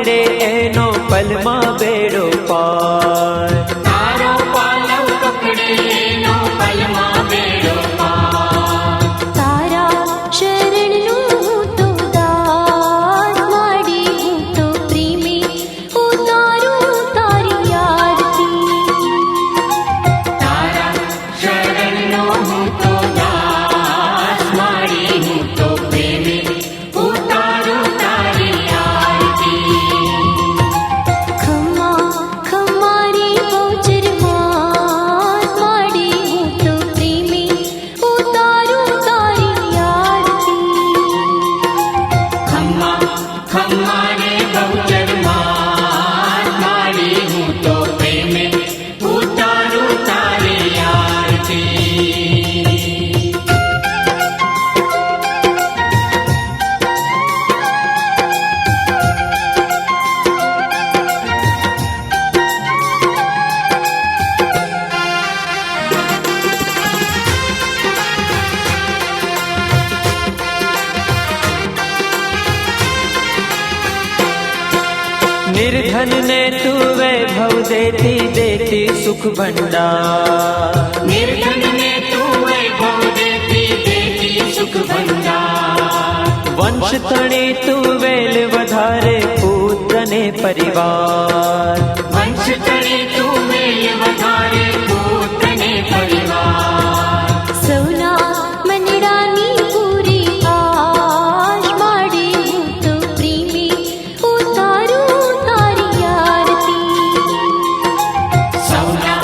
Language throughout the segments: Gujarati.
पकड़े एनो पलमा बेड़ो पार। तारो पालव पकड़े एनो पलमा बेड़ो पार। तारा शरण नु तो दास माड़ी तो प्रेमी उतारू तारी आरती। तारा शरण नो तो दास माड़ी तो प्रेमी उतारू तारी आरती। खम्मा खम्मारी बहुचर मात माड़ी तो प्रेमी उतारू तारी आरती। खम्मा खम्मा रे बहुचर मात माड़ी तो प्रेमी उतारू तारी आरती। निर्धन ने तू वैभव देती देती सुख भंडार। निर्धन ने तू वैभव देती देती सुख भंडार। वंश तणे तू वेल वधारे पुत्र ने परिवार। वंश तणे तू वेल वधारे पुत्र ने परिवार। सौना मनडानी पूरी आश माड़ी तो प्रेमी उतारू तारी आरती। सौना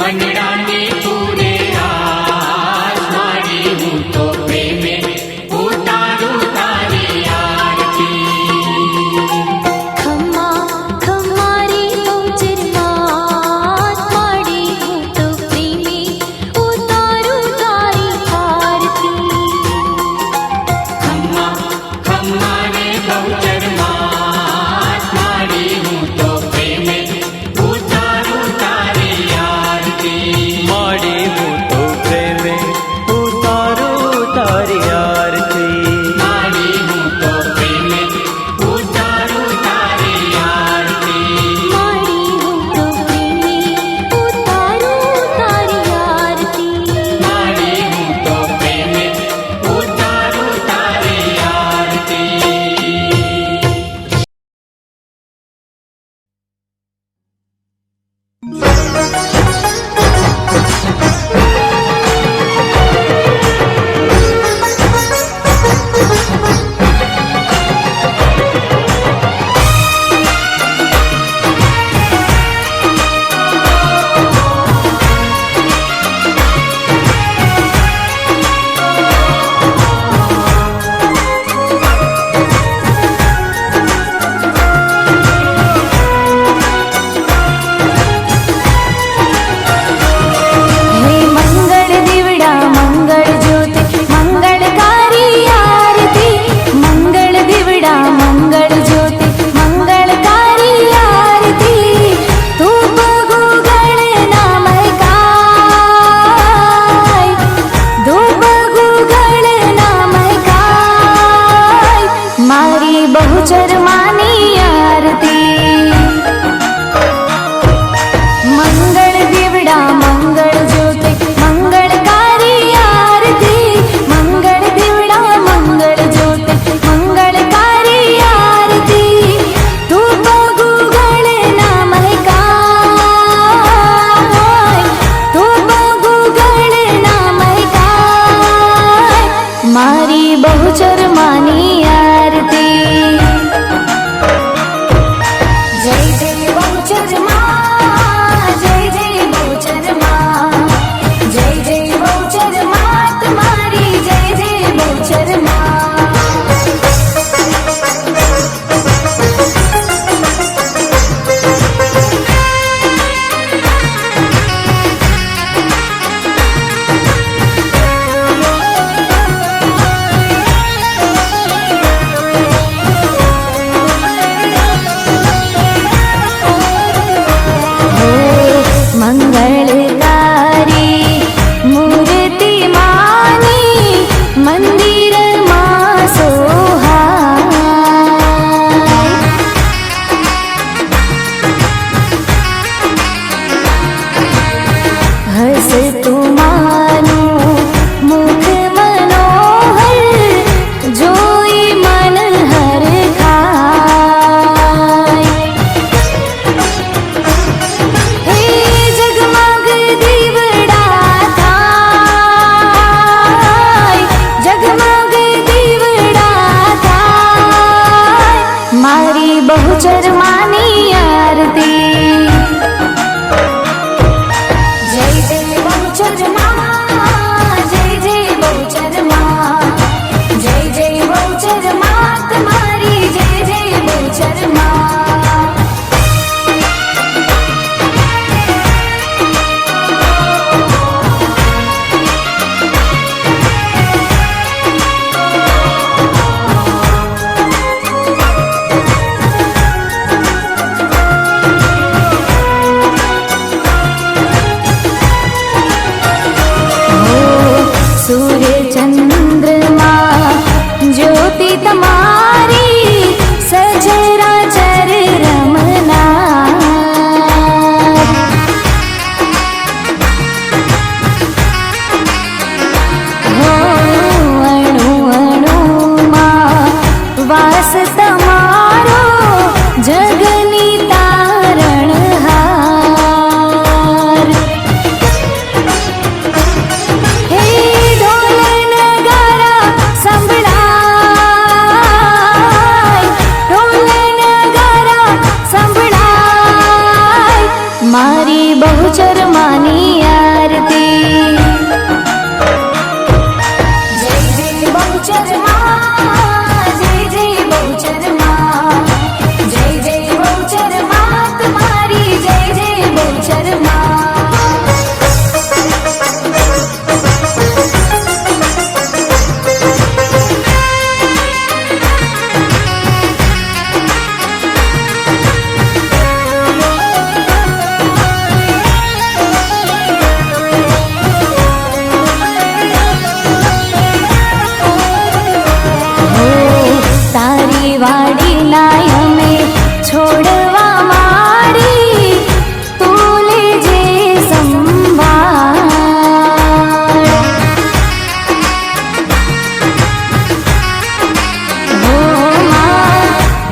मनडाने पूरे आस माड़ी तो प्रेमे उतारू तारी आरती। खम्मा खम्मारी बहुचर मात माड़ी तो प्रेमी उतारू तारी आरती। खम्मा खम्मा रे बहुचर मात माड़ी तो प्रेमे उतारू तारी आरती। माड़ी हूँ तो प्रेमे उतारो तारी आरती। माड़ी तो प्रेमे उतारू तारी आरती। माड़ी तो प्रेमी उतारू तारी आरती। माड़ी तो प्रेमे उतारू तारी आरती। हे मंगल दिवड़ा मंगल ज्योति मंगलकारी आरती। मंगल दिवड़ा मंगल ज्योति मंगलकारी आरती। धूप गूगल नाम काय। धूप गूगल नाम काय। मारी बहुचर मानी आरती। मंगल दिवड़ा मंगल ज्योति मंगलकारी आरती। मंगल दिवड़ा मंगल ज्योति मंगलकारी आरती। धूप गूगल नाम काय। धूप गूगल नाम काय। मारी बहुचर मानी आरती। जय जय बहुचर माँ। जय जय बहुचर माँ। जय जय बहुचर माँ तुम्हारी जय जय बहुचर माँ।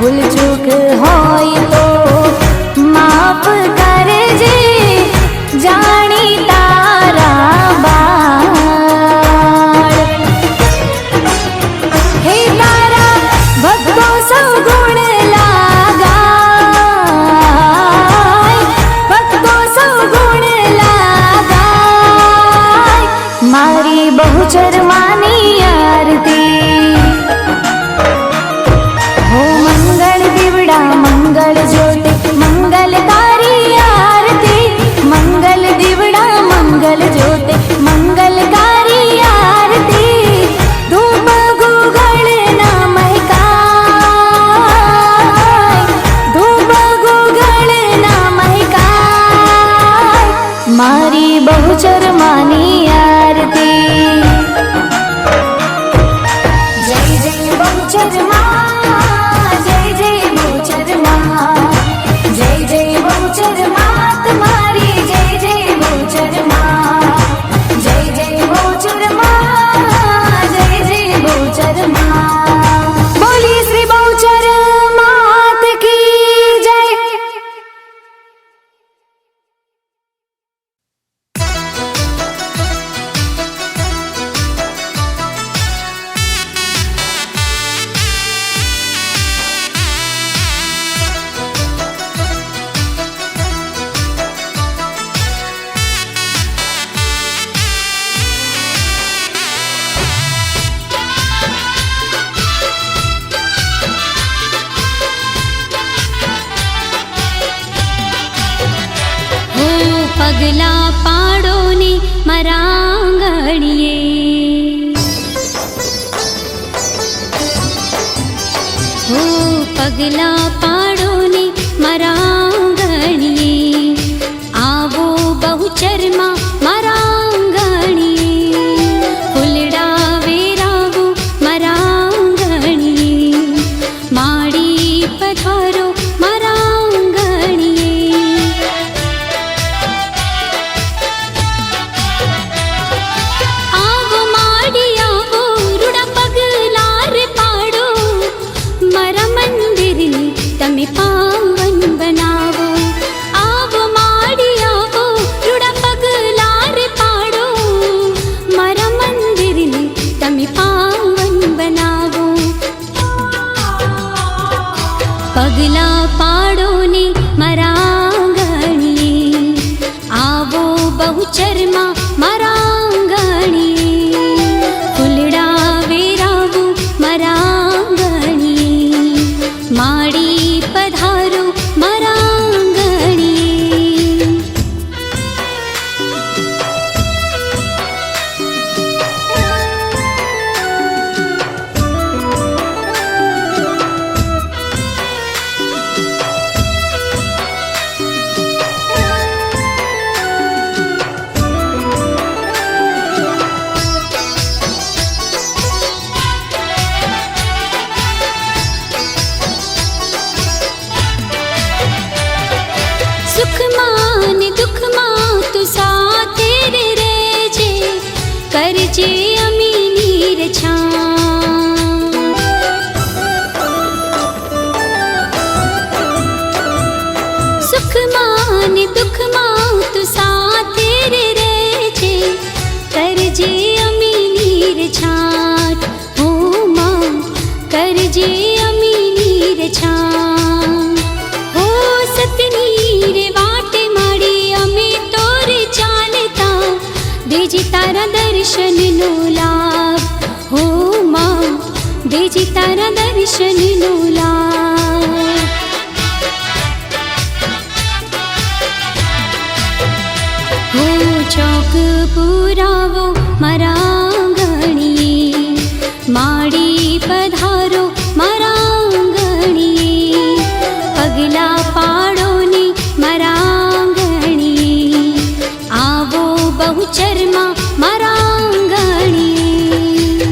ભૂલ ચૂક હોય તો માફ કરજે જાણી તારા બાળ. હે તારા ભક્તો સૌ ગુણ લાગાય, ભક્તો સૌ ગુણ લાગાય, મારી બહુચર માની આરતી. હો મંગળ દીવડા મંગળ જ્યોતિ મંગલકારી આરતી, મંગલ દીવડા મંગલ જ્યોતિ મંગલકારી આરતી. ધૂપ ગુગળ ના મહેકાય, ધૂપ ગુગળ ના મહેકાય, મારી બહુચર માની આરતી. જય જય બહુચર માં, જય જય બહુચર માં, જય જય બહુચર માં તમારી, જય જય બહુચર માં, જય જય બહુચર માં, જય જય બહુચર માં. બોલી શ્રી બહુચર માત કી જય. પગલા પાડો ને મારા આંગણીએ, હો પગલા પાડો ને મારા આંગણીએ, આવો બહુચરમાં મારા આંગણીએ, ફૂલડા વેરાવો મારા આંગણીએ, માડી પધારો મારા આંગણીએ. તમે પાવન બનાવો, આવો માડી આવો રૂડા પગલા રે પાડો, મારા મંદિરને તમે પાવન બનાવો. પગલા પાડો ને મારા આંગણીએ, આવો બહુચરમાં મારા આંગણીએ, ફૂલડા વેરાવો મારા આંગણીએ, માડી પધારો મારા આંગણીએ. સુખમાં ને દુઃખમાં તું સાથે રે રહેજે, કરજે અમીની રછા. સુખમાં ને દુઃખમાં તું સાથે રે રહેજે, કરજે અમીની રછા. હો માં કરજે અમીની રછા. હો સતની રે વાટે માડી અમે તોરે ચાલતા, દેજી તારા દર્શનનો લાભ. હો માં દેજી તારા દર્શનનો લાભ. હો ચોક પુરાવો મારા આંગણીએ, માડી પધારો મારા આંગણીએ, પગલા પાડો ને મારા આંગણીએ, આવો બહુચરમાં મારા આંગણીએ.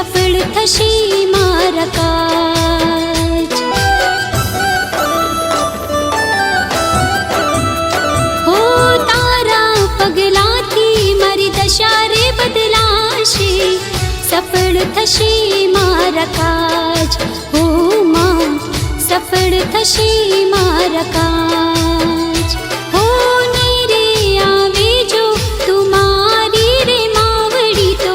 સફળ થશે મારા કાજ. હો તારા પગલાથી મારી દશા રે બદલાશે, સફળ થશે મારા કાજ. હો માં સફળ થશે મારા કાજ. હો નેરે આવે જો તુમારી રે માવડી તો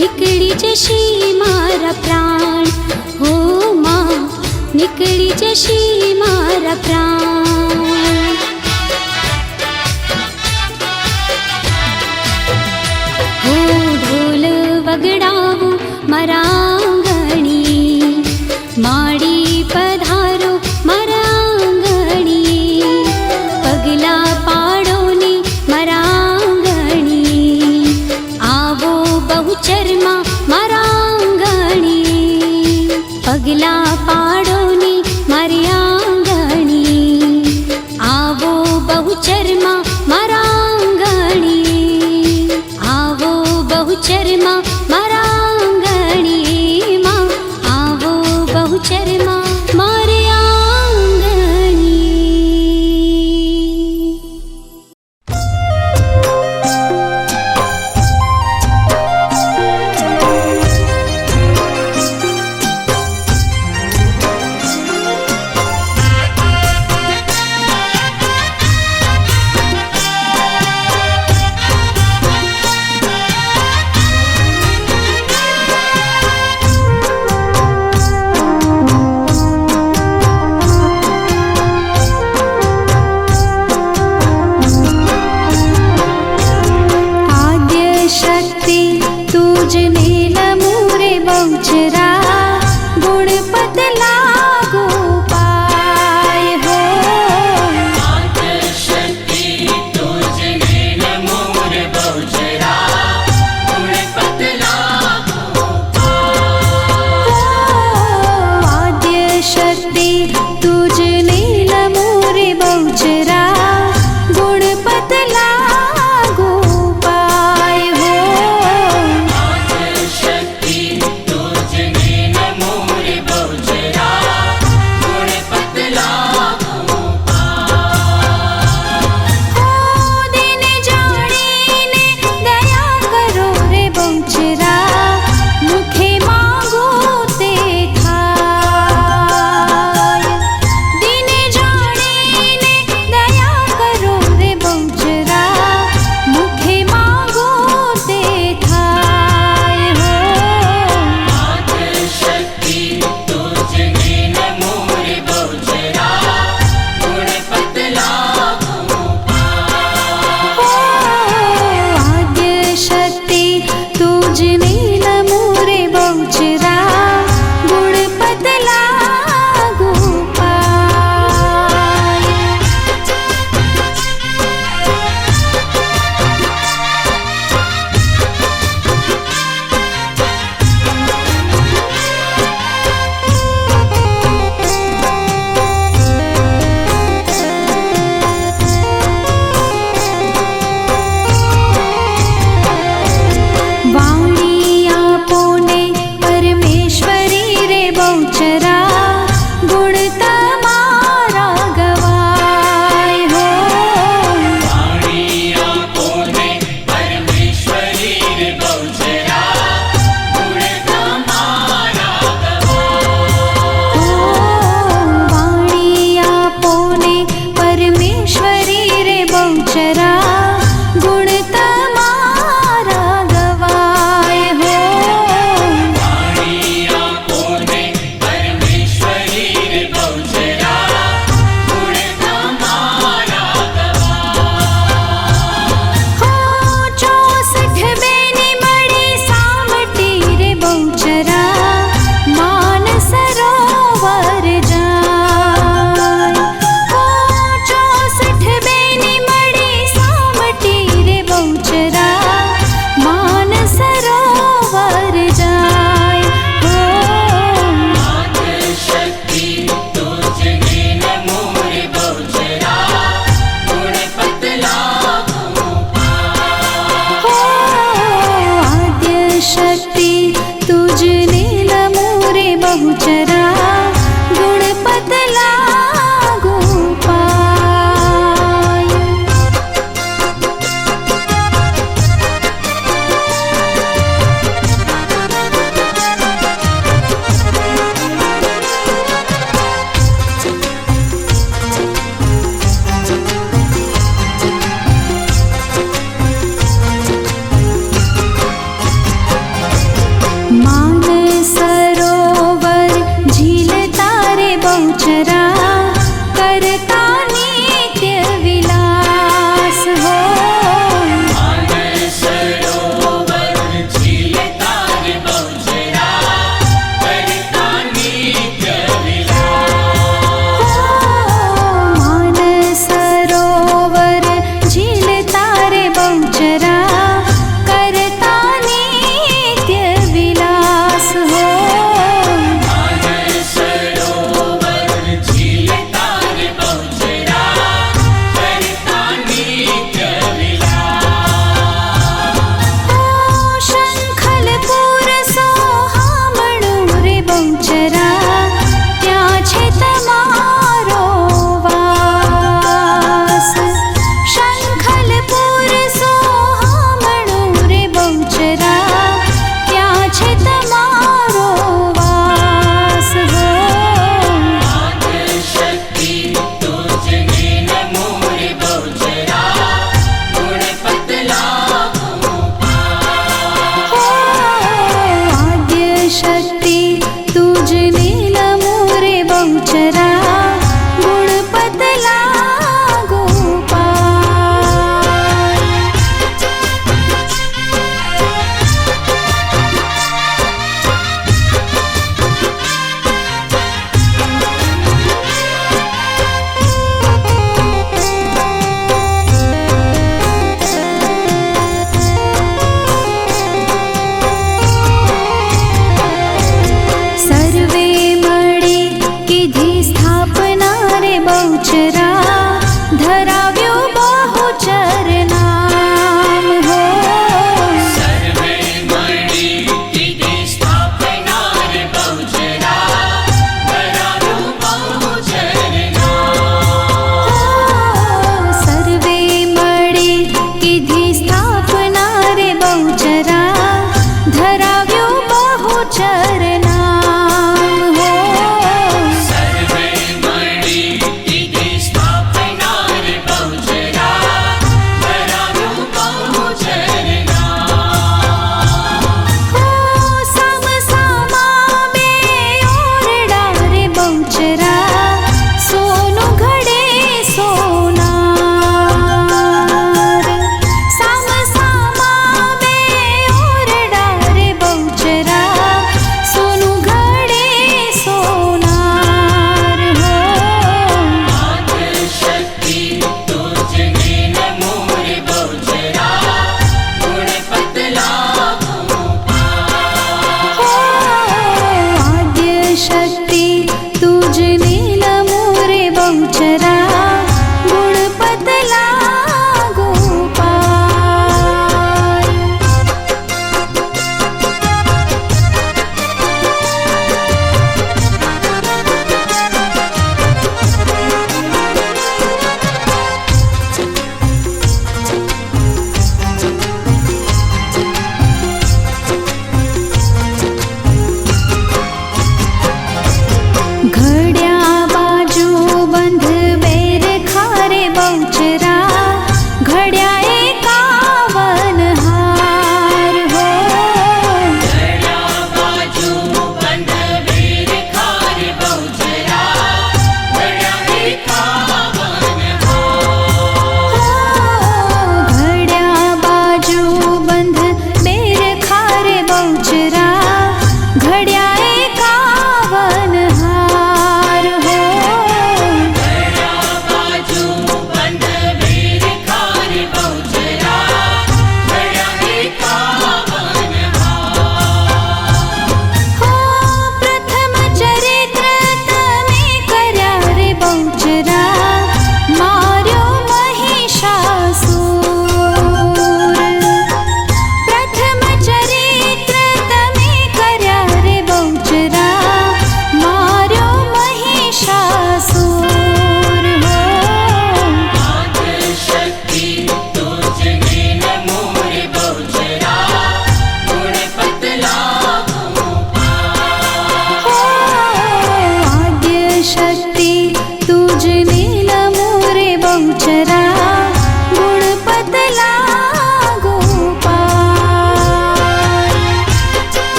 નીકળી જશે મારા પ્રાણ. હો માં નીકળી જશે મારા પ્રાણ. હો ઢોલ વગડાવું મારા આંગણી, માડી પધારો મારા આંગણી, પગલા પાડો ને મારા આંગણી, આવો બહુચરમાં મારા આંગણી, પગલા પાડો ને મારી આંગણી, આવો બહુચરમાં મારા આંગણી, આવો બહુચરમાં મારા આંગણી માં, આવો બહુચરમાં મારે આંગણી.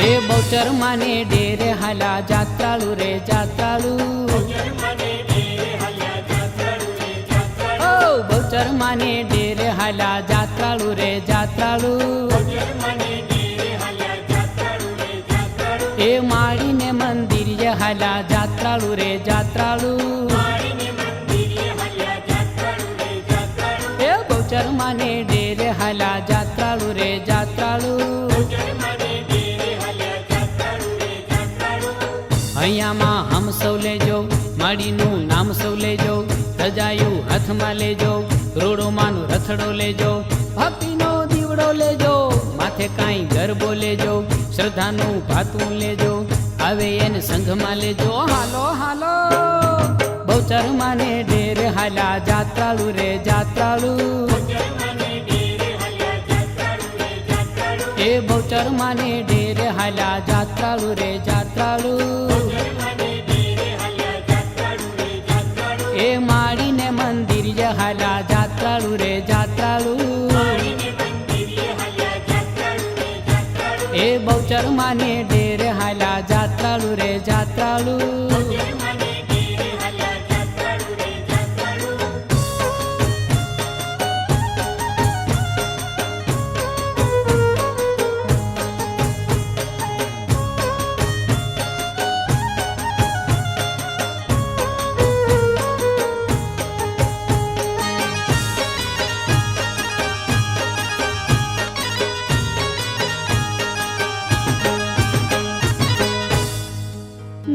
એ બહુચર માને ડેરે હાલા જાત્રાળુ રે જાત્રાળુ ઓ બહુચર માને ડેરે હાલા જાત્રાળુ રે જાત્રાળુ એ માળીને મંદિર હાલા જાત્રાળુ રે જાત્રાળુ એ બહુચર માને ડેરે હાલા જાત્રાળુ રે જાત્રાળુ અહીંયામાં હમ સૌ લેજો માડીનું નામ સૌ લેજો રજાયું હાથમાં લેજો રોડો માનો રથડો લેજો ભક્તિનો દીવડો લેજો માથે કાંઈ ગરબો લેજો શ્રદ્ધાનું ભાતું લેજો આવે એને સંઘમાં લેજો હાલો હાલો બહુચર માને ડેરે હાલા જાત્રાળુ રે જાત્રાળુ એ બહુચર માને ડેરે હાલા જાત્રાળુ રે જાત્રાળુ એ માળીને મંદિર હાલા જાત્રાળુ રે જાત્રાળુ એ બહુચર માને ડેરે હાલા જાત્રાળુ રે જાત્રાળુ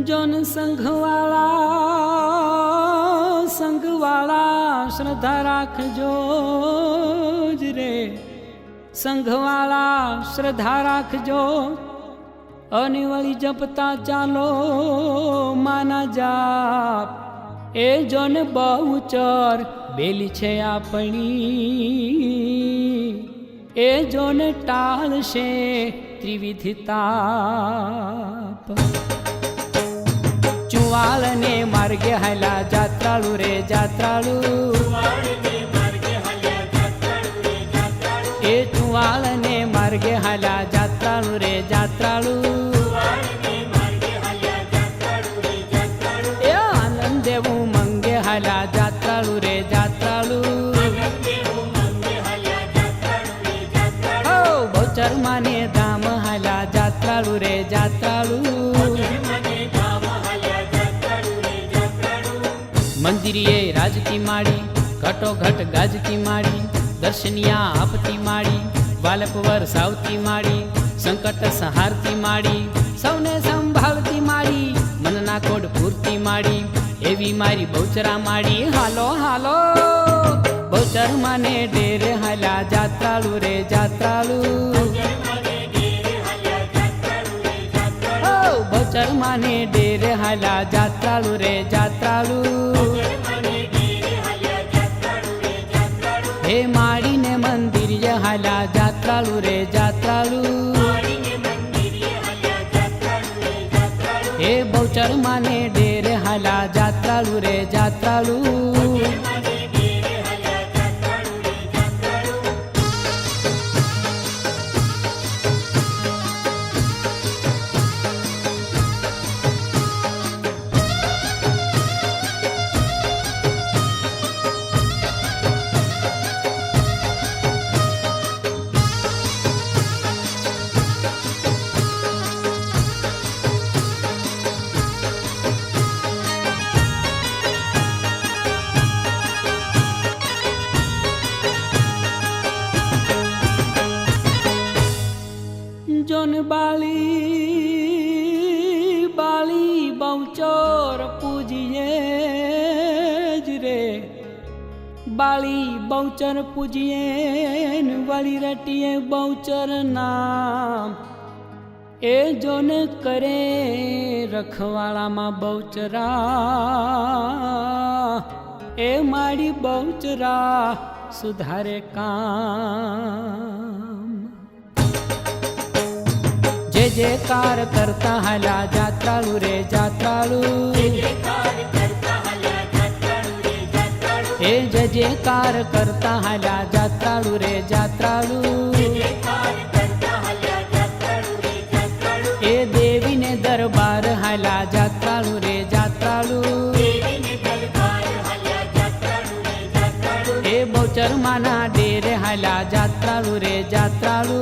જોન સંઘવાળા શ્રદ્ધા રાખજો જ રે સંઘવાળા શ્રદ્ધા રાખજો અને વળી જપતા ચાલો માના જાપ એ જોન બહુચર બેલી છે આપણી એ જોન ટાળશે ત્રિવિધ તાપ ચુવાળને માર્ગે હાલા જાત્રાળુ રે જાત્રાળુ એ ચુવાળને માર્ગે હાલા જાત્રાળુ રે જાત્રાળુ એ આનંદ દેવું મંગે હાલા જાત્રાળુ રે જાત્રાળુ ઓ બહુચર માને ધામ હાલા જાત્રાળુ રે જાત્રાળુ મંદિરીએ રાજતી માળી ઘટોઘટ ગાજતી માળી દર્શનિયા આપતી માળી બાલકવર સાવતી માળી સંકટ સહારતી માળી સૌને સંભાળતી માળી મનના કોડ પૂરતી માળી એવી મારી બહુચરા માળી હાલો હાલો બહુચર માને ડેરે હાલા જાત્રાળુ રે જાત્રાળુ બહુચર માને ડેરે હાલા જાત્રાળુ રે જાત્રાળુ હે માળીને મંદિર હાલા જાત્રાળુ રે જાત્રાળુ હે બહુચર માને ડેરે હાલા જાત્રાળુ રે જાત્રાળુ જોન બાળી બહુચર પૂજીએ જ રે બાળી બહુચર પૂજીએ વળી રટીએ બહુચર નામ એ જોન કરે રખવાળામાં બહુચરા એ મારી બહુચરા સુધારે કામ જય જયકાર કરતા હાલા જાત્રાળુ રે જાત્રાળુ એ જય જયકાર કરતા હાલા જાત્રાળુ રે જાત્રાળુ એ હાલ્યા જાત્રાળુ રે જાત્રાળુ.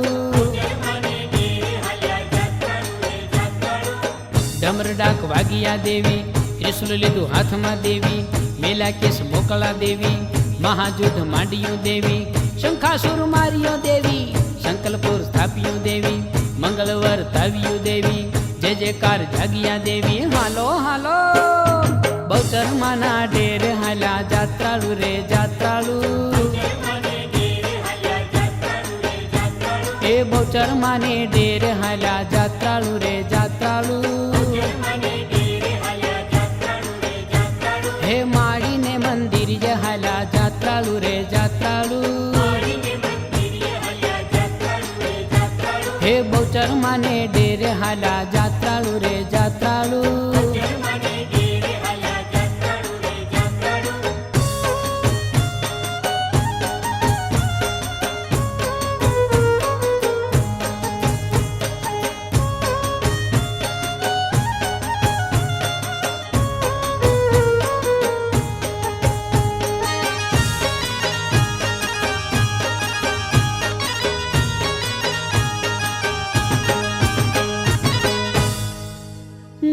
ડમર ડાક વાગિયા દેવી, ત્રિશુલ લીધું હાથમાં દેવી, મેલા કેસ મોકલા દેવી, મહાયુદ્ધ માંડ્યું દેવી, શંખાસુર માર્યો દેવી, સંકલ્પુર સ્થાપ્યું દેવી, મંગળવાર તાવ્યું દેવી, જય જયકાર જાગિયા દેવી. હાલો હાલો બહુચર માના ડેર હાલ્યા જાત્રાળુ રે જાત્રાળુ. એ બહુચર માને ડેર હાલ્યા જાત્રાળુ રે જાત્રાળુ. હે માડીને મંદિર જે હાલ્યા જાત્રાળુ રે જાત્રાળુ. હે બહુચર માને ડેર હાલ્યા જાત્રાળુ રે જાત્રાળુ.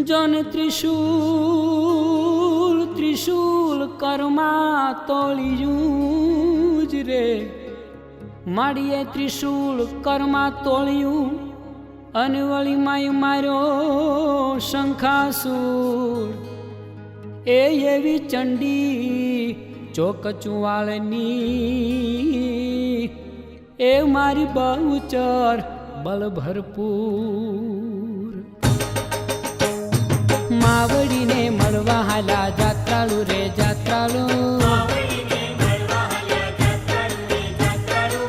જોન ત્રિશુલ ત્રિશુલ કર્મા તોળિયું જ રે, માડીએ ત્રિશુલ કર્મા તોળિયું, અને વળી માય માર્યો શંખાસુર. એ એવી ચંડી ચોક ચુવાળની, એ મારી બહુચર બળ ભરપૂર. માવડીને મળવા હાલા જાત્રાળુ રે જાત્રાળુ.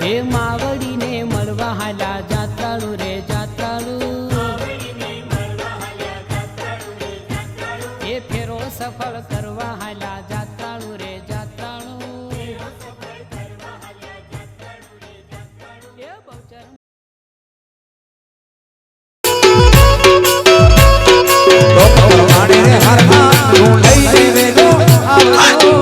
હે માવડીને મળવા હાલા જાત્રાળુ રે જાત્રાળુ. એ ફેરો સફળ કરવા હાલા જાત્રાળુ રે જાત્રાળુ. એ બહુચર હર માં તું લઈ વેલો આવજો.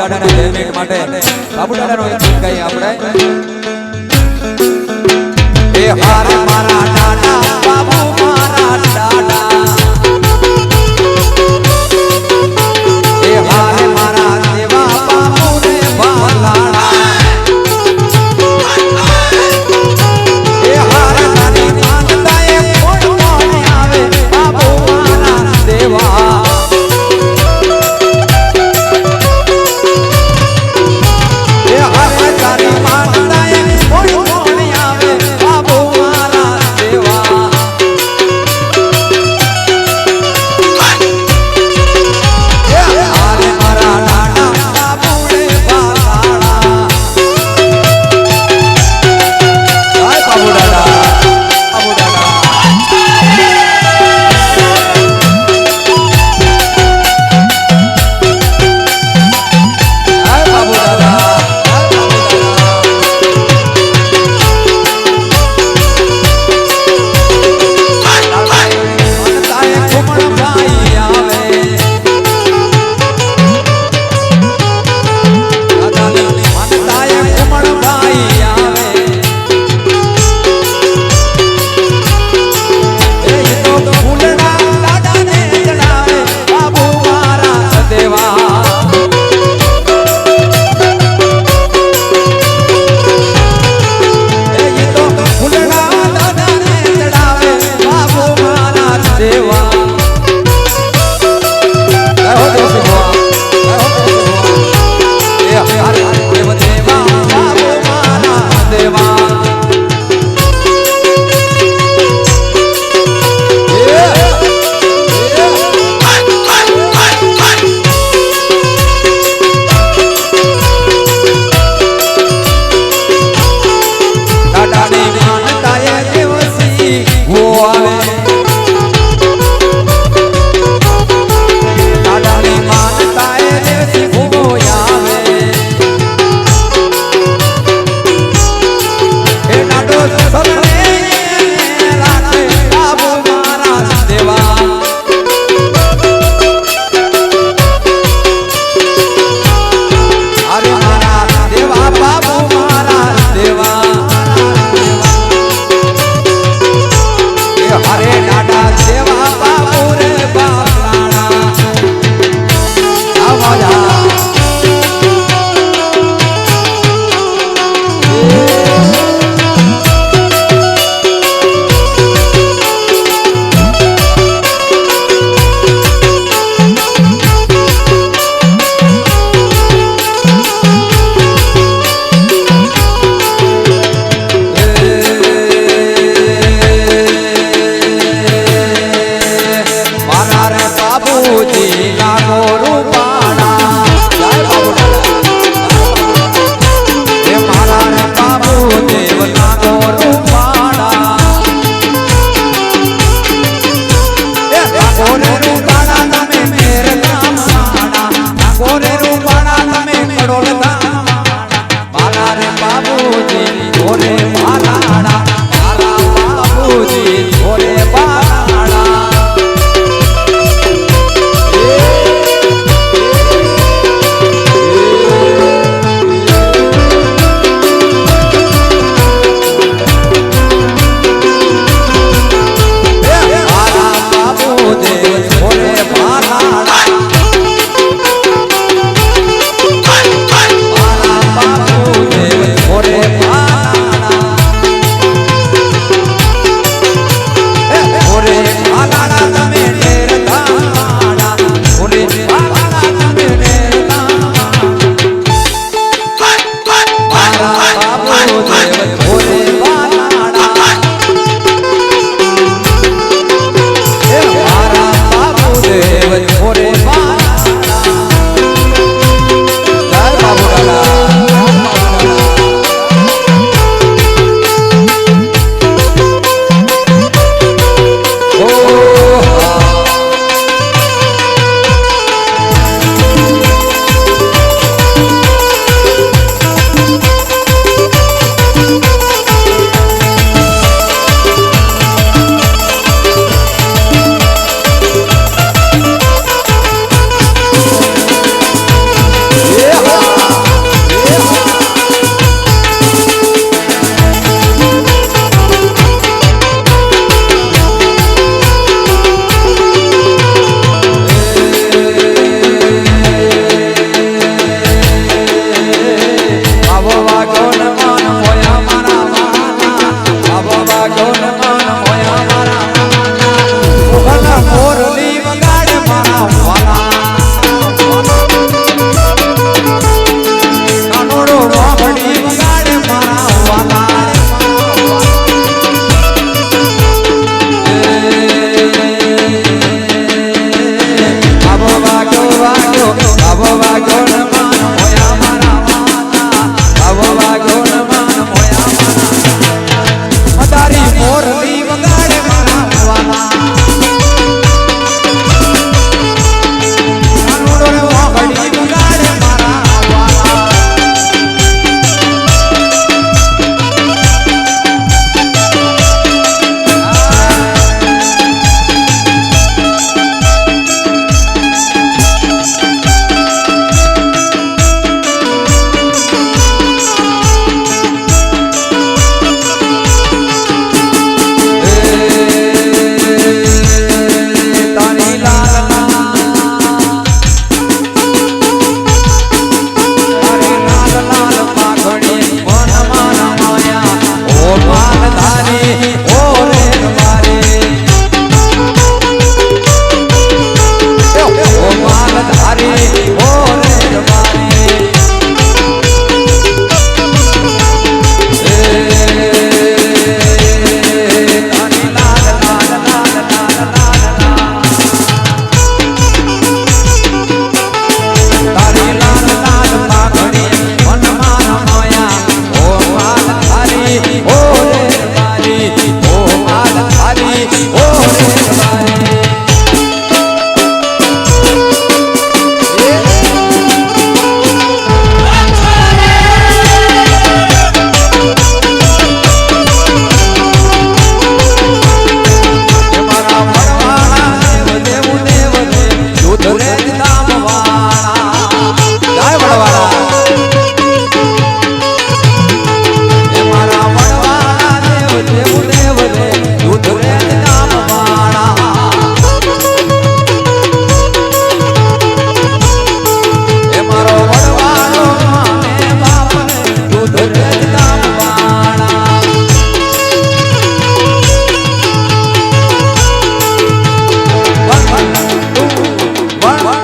દાદાની 2 મિનિટ માટે બાબુ દાદાનો એક ગીત ગાઈએ આપણે એ હારે મારા દાદા બાબુ મારા દાદા એ હારે મારા દેવા બાબુ ને ભાલાડા એ હારે તારી માંગતાએ કોણ કોણ આવે બાબુ મારા દેવા એ હારે તારી માંગ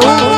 હતું